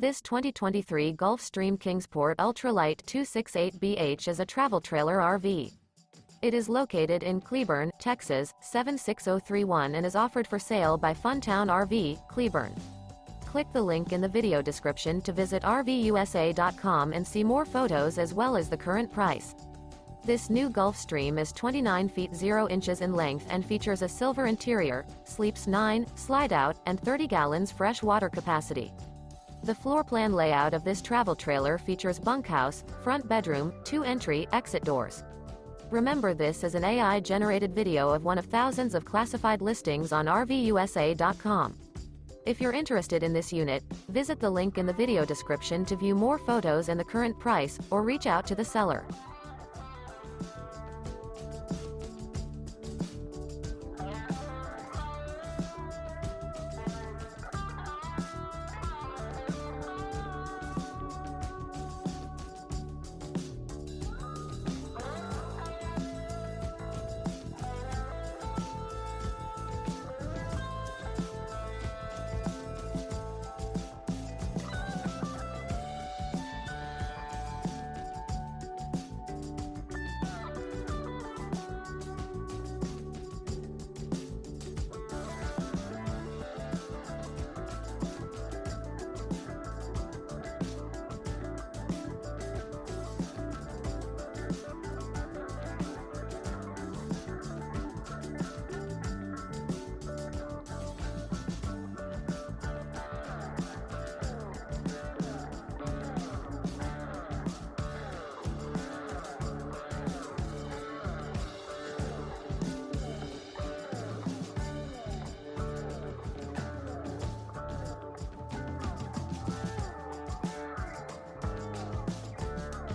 This 2023 Gulfstream Kingsport Ultralight 268BH is a travel trailer RV. It is located in Cleburne, Texas, 76031 and is offered for sale by Funtown RV, Cleburne. Click the link in the video description to visit RVUSA.com and see more photos as well as the current price. This new Gulfstream is 29 feet 0 inches in length and features a silver interior, sleeps 9, slide-out, and 30 gallons fresh water capacity. The floor plan layout of this travel trailer features bunkhouse, front bedroom, 2 entry, exit doors. Remember, this is an AI-generated video of one of thousands of classified listings on RVUSA.com. If you're interested in this unit, visit the link in the video description to view more photos and the current price, or reach out to the seller.